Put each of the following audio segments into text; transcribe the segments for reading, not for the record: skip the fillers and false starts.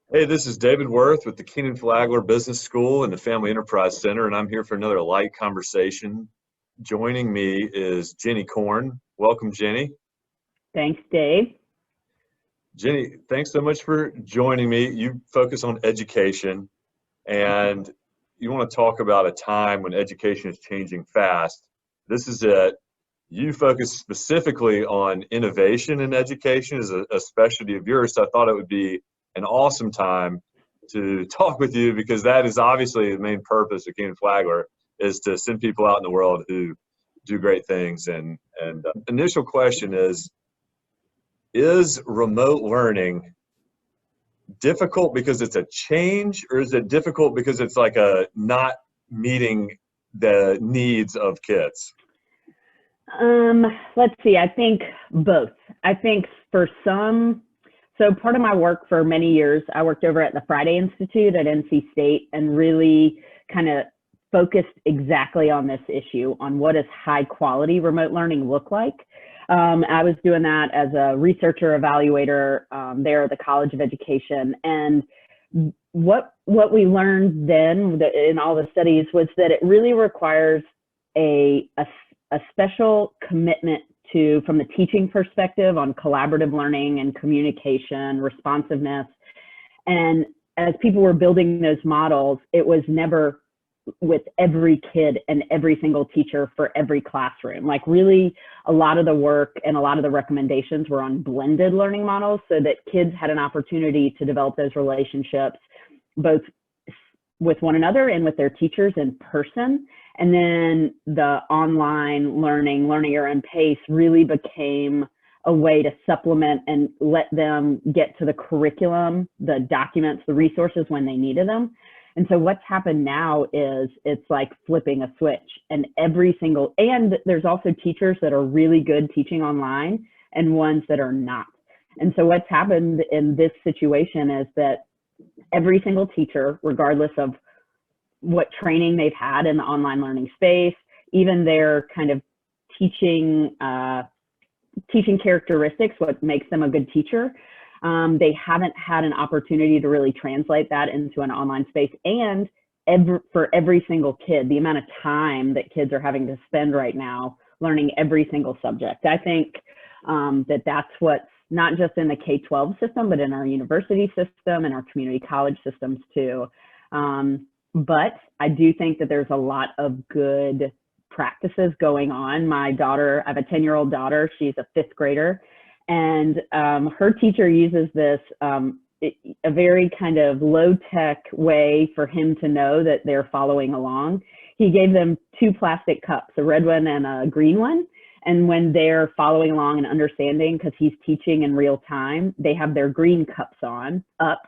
Hey, this is David Worth with the Keenan Flagler Business School and the Family Enterprise Center, and I'm here for another light conversation. Joining me is Jeni Corn. Welcome, Jeni. Thanks, Dave. Jeni, thanks so much for joining me. You focus on education, and you want to talk about a time when education is changing fast. This is it. You focus specifically on innovation in education as a specialty of yours, so I thought it would be an awesome time to talk with you because that is obviously the main purpose of Keenan Flagler is to send people out in the world who do great things. And initial question is remote learning difficult because it's a change, or is it difficult because it's like a not meeting the needs of kids? Let's see. I think both. I think for some, so part of my work for many years, I worked over at the Friday Institute at NC State and really kind of focused exactly on this issue, on what does high quality remote learning look like. I was doing that as a researcher evaluator there at the College of Education. And what we learned then in all the studies was that it really requires a special commitment to, from the teaching perspective, on collaborative learning and communication, responsiveness. And as people were building those models, it was never with every kid and every single teacher for every classroom. Like really a lot of the work and a lot of the recommendations were on blended learning models so that kids had an opportunity to develop those relationships both with one another and with their teachers in person. And then the online learning at your own pace really became a way to supplement and let them get to the curriculum, the documents, the resources when they needed them. And so what's happened now is it's like flipping a switch, and there's also teachers that are really good teaching online and ones that are not. And so what's happened in this situation is that every single teacher, regardless of what training they've had in the online learning space, even their kind of teaching characteristics, what makes them a good teacher, they haven't had an opportunity to really translate that into an online space. And for every single kid, the amount of time that kids are having to spend right now learning every single subject. I think that's what's not just in the K-12 system, but in our university system and our community college systems too. But I do think that there's a lot of good practices going on. My daughter, I have a 10-year-old daughter, she's a 5th grader, and her teacher uses this, a very kind of low-tech way for him to know that they're following along. He gave them 2 plastic cups, a red one and a green one. And when they're following along and understanding, because he's teaching in real time, they have their green cups up.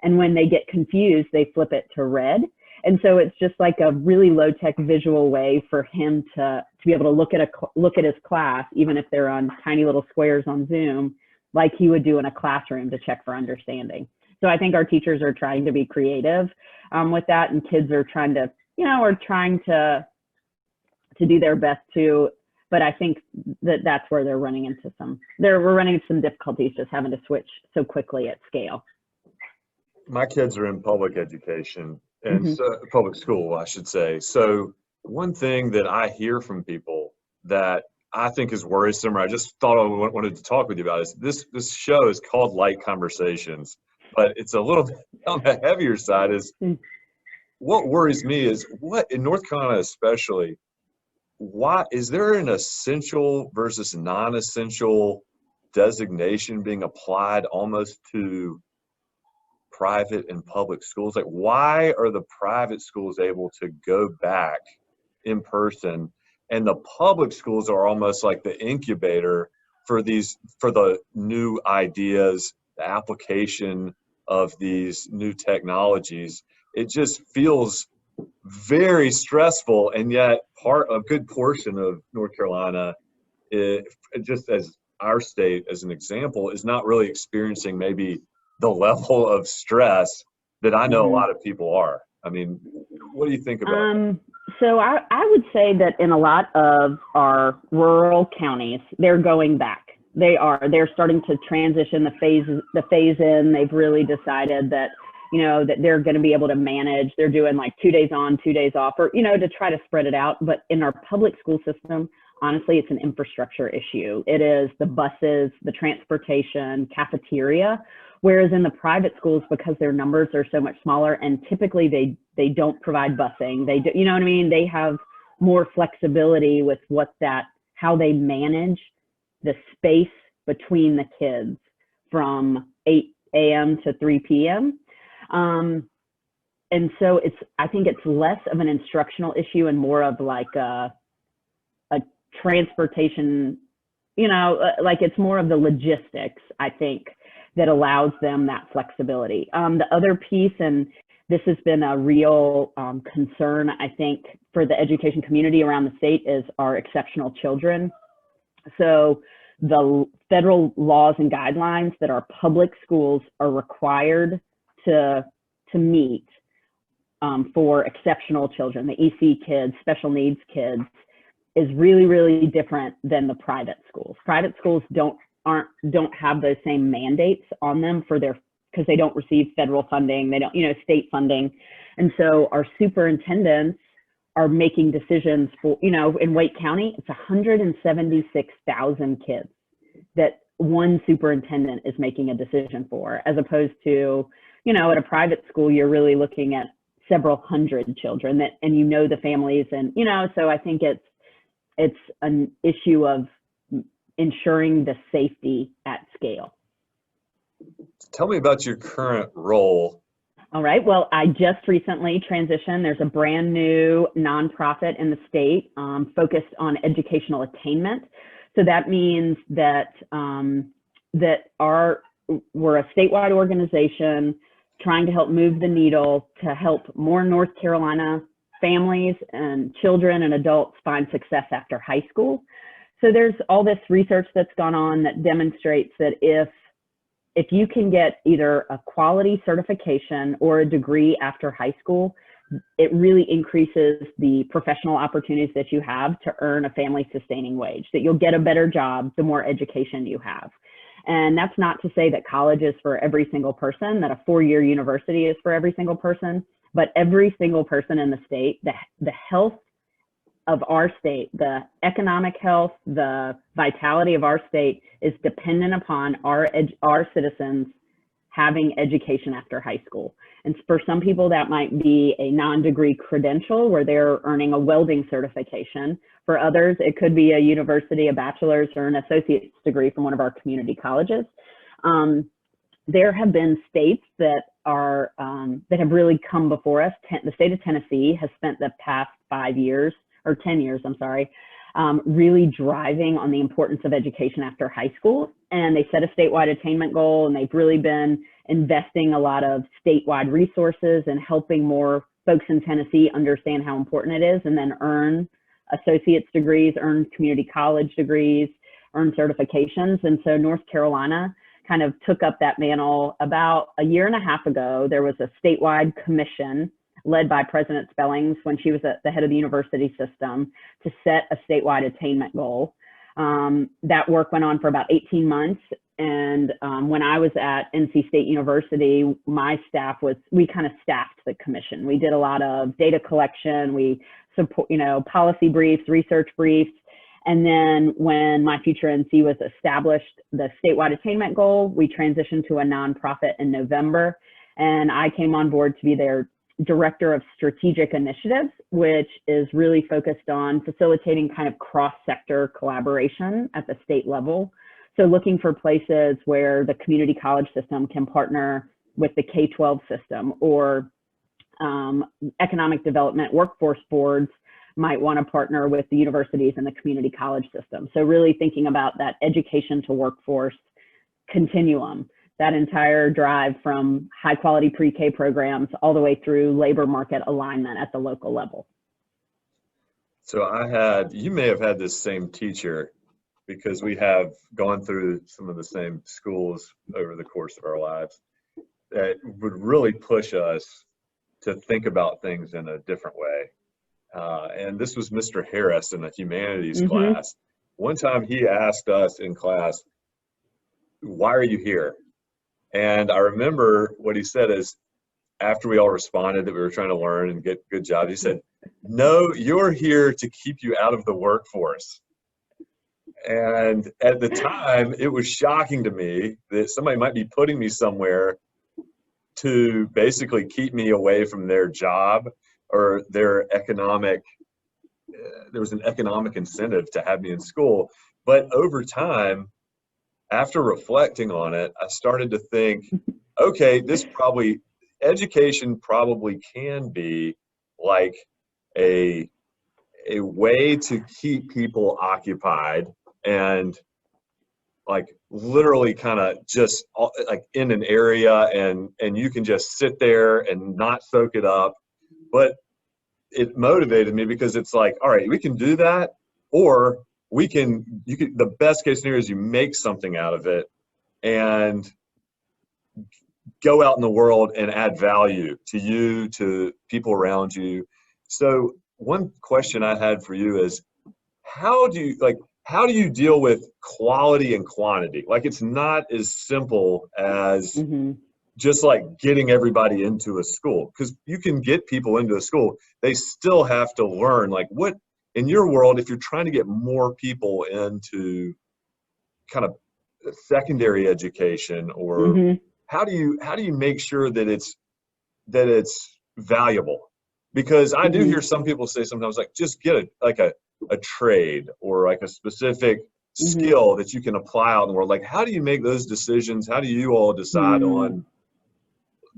And when they get confused, they flip it to red. And so it's just like a really low-tech visual way for him to be able to look at his class, even if they're on tiny little squares on Zoom, like he would do in a classroom to check for understanding. So I think our teachers are trying to be creative with that, and kids are trying to, are trying to do their best too. But I think that's where we're running into some difficulties just having to switch so quickly at scale. My kids are in public education and public school, I should say. So one thing that I hear from people that I think is worrisome, or I just thought I wanted to talk with you about, is this show is called Light Conversations, but it's a little bit on the heavier side. What worries me is what in North Carolina especially, why is there an essential versus non-essential designation being applied almost to private and public schools? Like, why are the private schools able to go back in person and the public schools are almost like the incubator for the new ideas, the application of these new technologies? It just feels very stressful, and yet a good portion of North Carolina, just as our state as an example, is not really experiencing maybe the level of stress that I know a lot of people are. I mean, what do you think about that? So I would say that in a lot of our rural counties, they're going back. They are. They're starting to transition the phase in. They've really decided that, you know, that they're going to be able to manage. They're doing like 2 days on, 2 days off, or, you know, to try to spread it out. But in our public school system, honestly, it's an infrastructure issue. It is the buses, the transportation, cafeteria. Whereas in the private schools, because their numbers are so much smaller, and typically they don't provide busing. They do, you know what I mean? They have more flexibility with how they manage the space between the kids from 8 a.m. to 3 p.m. And so I think it's less of an instructional issue and more of like a transportation, you know, like it's more of the logistics, I think, that allows them that flexibility. The other piece, and this has been a real concern, I think, for the education community around the state, is our exceptional children. So the federal laws and guidelines that our public schools are required to meet for exceptional children, the EC kids, special needs kids, is really, really different than the private schools. Private schools don't have those same mandates on them because they don't receive federal funding, they don't, you know, state funding. And so our superintendents are making decisions for, you know, in Wake County, it's 176,000 kids that one superintendent is making a decision for, as opposed to, you know, at a private school, you're really looking at several hundred children and you know the families, and, you know, so I think it's an issue of ensuring the safety at scale. Tell me about your current role. All right. Well, I just recently transitioned. There's a brand new nonprofit in the state focused on educational attainment. So that means that we're a statewide organization trying to help move the needle to help more North Carolina families and children and adults find success after high school. So there's all this research that's gone on that demonstrates that if you can get either a quality certification or a degree after high school, it really increases the professional opportunities that you have to earn a family sustaining wage, that you'll get a better job the more education you have. And that's not to say that college is for every single person, that a 4-year university is for every single person, but every single person in the state, the health of our state, the economic health, the vitality of our state is dependent upon our citizens having education after high school. And for some people, that might be a non-degree credential where they're earning a welding certification. For others, it could be a university, a bachelor's or an associate's degree from one of our community colleges. There have been states that have really come before us. The state of Tennessee has spent the past 5 years, or 10 years, I'm sorry, really driving on the importance of education after high school. And they set a statewide attainment goal, and they've really been investing a lot of statewide resources and helping more folks in Tennessee understand how important it is, and then earn associate's degrees, earn community college degrees, earn certifications. And so North Carolina kind of took up that mantle about a year and a half ago. There was a statewide commission led by President Spellings when she was at the head of the university system to set a statewide attainment goal. That work went on for about 18 months. And when I was at NC State University, my staff we kind of staffed the commission. We did a lot of data collection, we support, you know, policy briefs, research briefs. And then when myFutureNC was established, the statewide attainment goal, we transitioned to a nonprofit in November. And I came on board to be their Director of Strategic Initiatives, which is really focused on facilitating kind of cross-sector collaboration at the state level. So looking for places where the community college system can partner with the K-12 system, or economic development workforce boards might want to partner with the universities and the community college system. So really thinking about that education to workforce continuum, that entire drive from high quality pre-K programs all the way through labor market alignment at the local level. So you may have had this same teacher, because we have gone through some of the same schools over the course of our lives, that would really push us to think about things in a different way. And this was Mr. Harris in the humanities class. One time he asked us in class, why are you here? And I remember what he said is, after we all responded that we were trying to learn and get good jobs, he said, no, you're here to keep you out of the workforce. And at the time, it was shocking to me that somebody might be putting me somewhere to basically keep me away from their job or their economic, there was an economic incentive to have me in school. But over time, after reflecting on it, I started to think, okay, education probably can be like a way to keep people occupied and like literally kind of just like in an area, and you can just sit there and not soak it up. But it motivated me because it's like, all right, we can do that, or the best case scenario is you make something out of it and go out in the world and add value to you, to people around you. So one question I had for you is, how do you deal with quality and quantity? Like, it's not as simple as just like getting everybody into a school, because you can get people into a school. They still have to learn, like, what in your world, if you're trying to get more people into kind of secondary education, or how do you make sure that it's valuable? Because I do hear some people say sometimes, like, just get a trade or like a specific skill that you can apply out in the world. Like, how do you make those decisions? How do you all decide on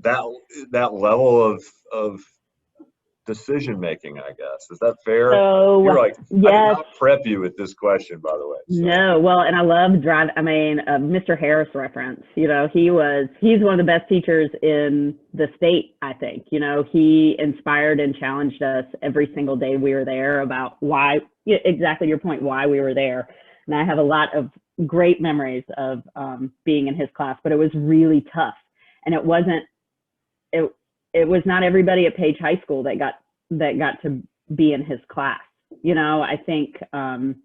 that level of decision making, I guess? Is that fair? So, You're like, yes. I did not prep you with this question, by the way. So. No, well, and I love Mr. Harris reference. You know, he's one of the best teachers in the state, I think. You know, he inspired and challenged us every single day we were there about why, exactly your point, why we were there. And I have a lot of great memories of being in his class, but it was really tough. And it was not everybody at Page High School that got to be in his class. You know, I think, or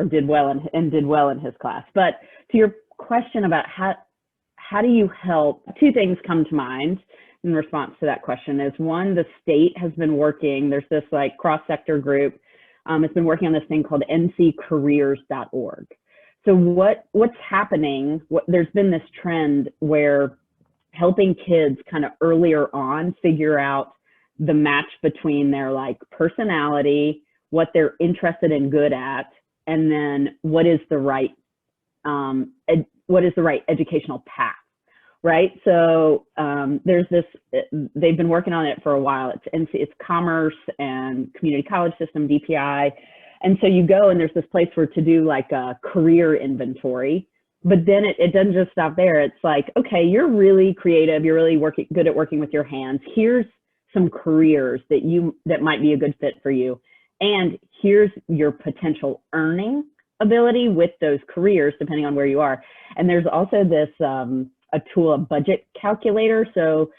did well in his class. But to your question about how do you help, two things come to mind in response to that question. Is one, the state has been working, there's this like cross-sector group, it's been working on this thing called nccareers.org. So what's happening, there's been this trend where helping kids kind of earlier on figure out the match between their like personality, what they're interested and good at, and then what is the right educational path, right? So there's this, they've been working on it for a while. It's Commerce and Community College System, DPI. And so you go and there's this place where to do like a career inventory, but then it doesn't just stop there. It's like, okay, you're really creative. You're really good at working with your hands. Here's some careers that might be a good fit for you. And here's your potential earning ability with those careers, depending on where you are. And there's also this, a tool, a budget calculator. So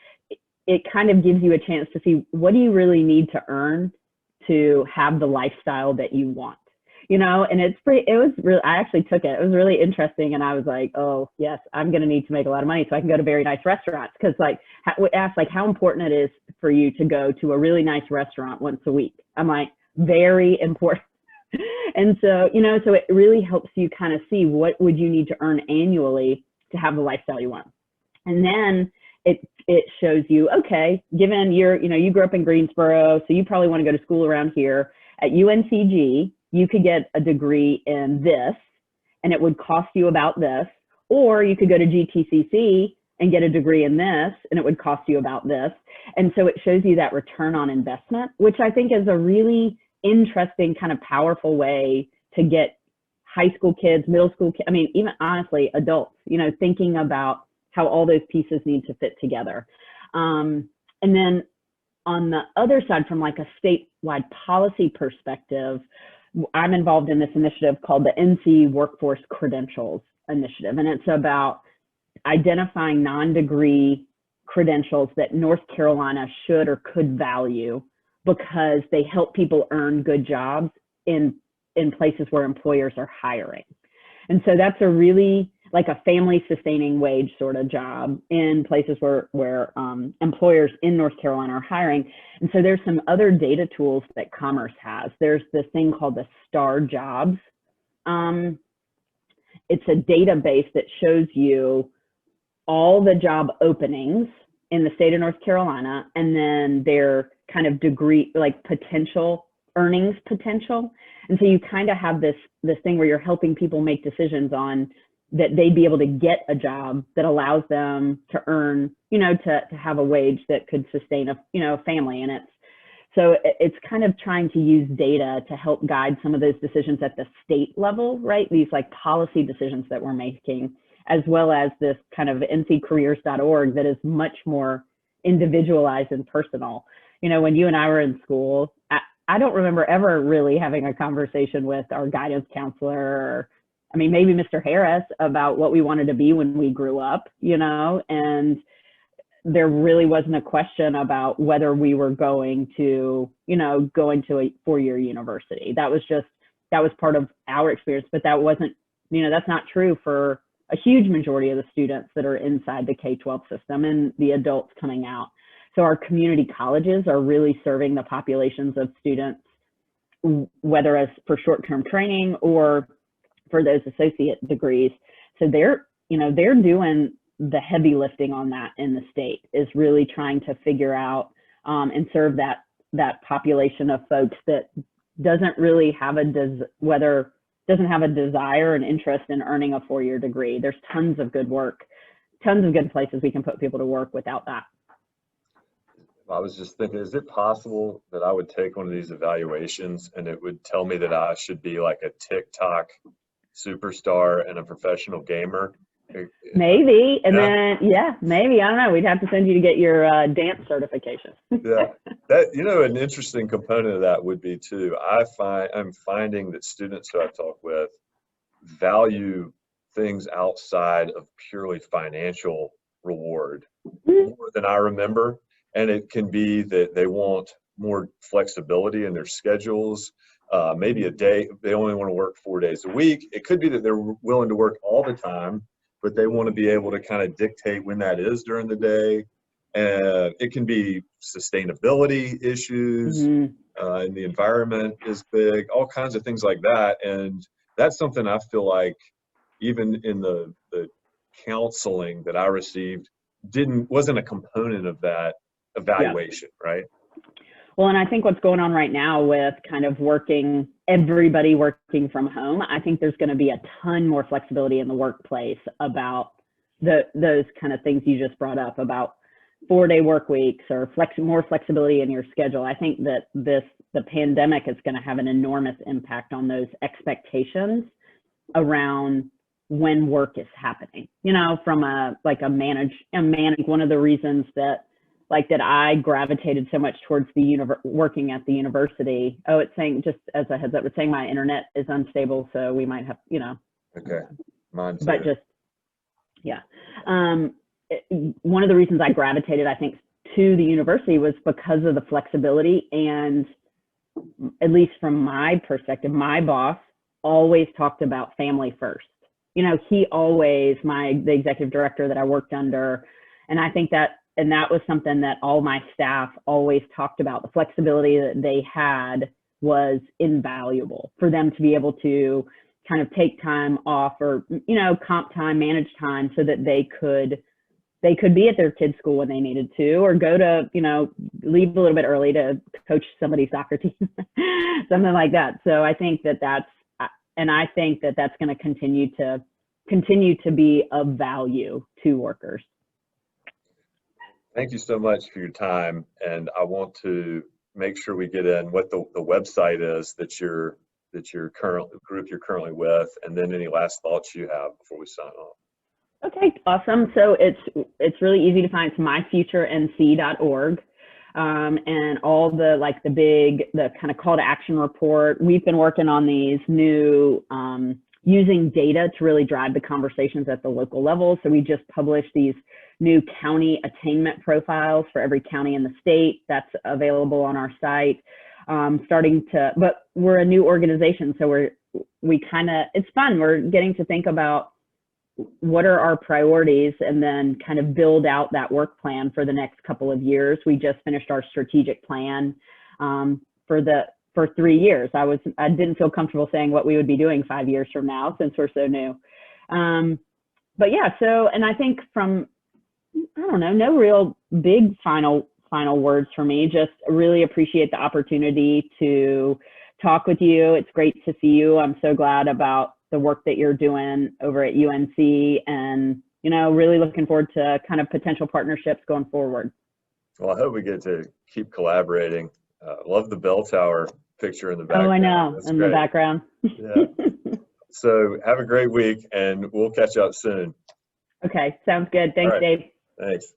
it kind of gives you a chance to see, what do you really need to earn to have the lifestyle that you want, you know? And I actually took it. It was really interesting. And I was like, oh yes, I'm going to need to make a lot of money so I can go to very nice restaurants. Cause like, ask like how important it is for you to go to a really nice restaurant once a week. I'm like, very important. And so, you know, so it really helps you kind of see what would you need to earn annually to have the lifestyle you want. And then it shows you, okay, given you grew up in Greensboro, so you probably want to go to school around here. At UNCG, you could get a degree in this and it would cost you about this, or you could go to GTCC and get a degree in this and it would cost you about this. And so it shows you that return on investment, which I think is a really interesting kind of powerful way to get high school kids, middle school kids, I mean, even honestly, adults, you know, thinking about how all those pieces need to fit together. And then on the other side, from like a statewide policy perspective, I'm involved in this initiative called the NC Workforce Credentials Initiative. And it's about identifying non-degree credentials that North Carolina should or could value because they help people earn good jobs in places where employers are hiring. And so that's a really, like a family sustaining wage sort of job in places where employers in North Carolina are hiring. And so there's some other data tools that Commerce has. There's this thing called the Star Jobs. It's a database that shows you all the job openings in the state of North Carolina, and then their kind of degree, like potential earnings potential. And so you kind of have this thing where you're helping people make decisions on that they'd be able to get a job that allows them to earn, to have a wage that could sustain a family. And it's kind of trying to use data to help guide some of those decisions at the state level, right? These like policy decisions that we're making, as well as this kind of nccareers.org that is much more individualized and personal. When you and I were in school, I don't remember ever really having a conversation with our guidance counselor, or maybe Mr. Harris, about what we wanted to be when we grew up, and there really wasn't a question about whether we were going to a four-year university. That was part of our experience, but that wasn't, that's not true for a huge majority of the students that are inside the K-12 system and the adults coming out. So our community colleges are really serving the populations of students, whether as for short-term training or for those associate degrees. So they're doing the heavy lifting on that in the state, is really trying to figure out and serve that population of folks that doesn't really have doesn't have a desire and interest in earning a four-year degree. There's tons of good work, tons of good places we can put people to work without that. I was just thinking, is it possible that I would take one of these evaluations and it would tell me that I should be like a TikTok superstar and a professional gamer? Maybe. And then, maybe, I don't know. We'd have to send you to get your dance certification. Yeah. That, an interesting component of that would be too, I'm finding that students who I talk with value things outside of purely financial reward more than I remember. And it can be that they want more flexibility in their schedules. Maybe a day, they only want to work 4 days a week. It could be that they're willing to work all the time, but they want to be able to kind of dictate when that is during the day. And it can be sustainability issues, and the environment is big, all kinds of things like that. And that's something I feel like even in the counseling that I received wasn't a component of that evaluation, right? Well, and I think what's going on right now with kind of everybody working from home, I think there's going to be a ton more flexibility in the workplace about those kind of things you just brought up about 4-day work weeks or more flexibility in your schedule. I think that the pandemic is going to have an enormous impact on those expectations around when work is happening, from one of the reasons that I gravitated so much towards working at the university. Oh, it's saying, just as a heads up, it's saying my internet is unstable, so we might have, Okay, mine too. But one of the reasons I gravitated, I think, to the university was because of the flexibility, and at least from my perspective, my boss always talked about family first. He always, the executive director that I worked under, and I think that was something that all my staff always talked about. The flexibility that they had was invaluable for them to be able to kind of take time off, or, comp time, manage time, so that they could be at their kids' school when they needed to, or go to, leave a little bit early to coach somebody's soccer team, something like that. So I think that's going to continue to be of value to workers. Thank you so much for your time. And I want to make sure we get in what the website is that your group you're currently with, and then any last thoughts you have before we sign off. Okay, awesome. So it's really easy to find. It's myfuturenc.org. And all the kind of call to action report. We've been working on these new, using data to really drive the conversations at the local level. So we just published these new county attainment profiles for every county in the state. That's available on our site. But we're a new organization, so it's fun. We're getting to think about what are our priorities, and then kind of build out that work plan for the next couple of years. We just finished our strategic plan for 3 years. I didn't feel comfortable saying what we would be doing 5 years from now since we're so new. But yeah, and I think I don't know, no real big final words for me. Just really appreciate the opportunity to talk with you. It's great to see you. I'm so glad about the work that you're doing over at UNC, and, really looking forward to kind of potential partnerships going forward. Well, I hope we get to keep collaborating. Love the bell tower picture in the background. Oh, I know, That's in great. the background. Yeah. So have a great week, and we'll catch up soon. Okay, sounds good. Thanks, right. Dave. Thanks.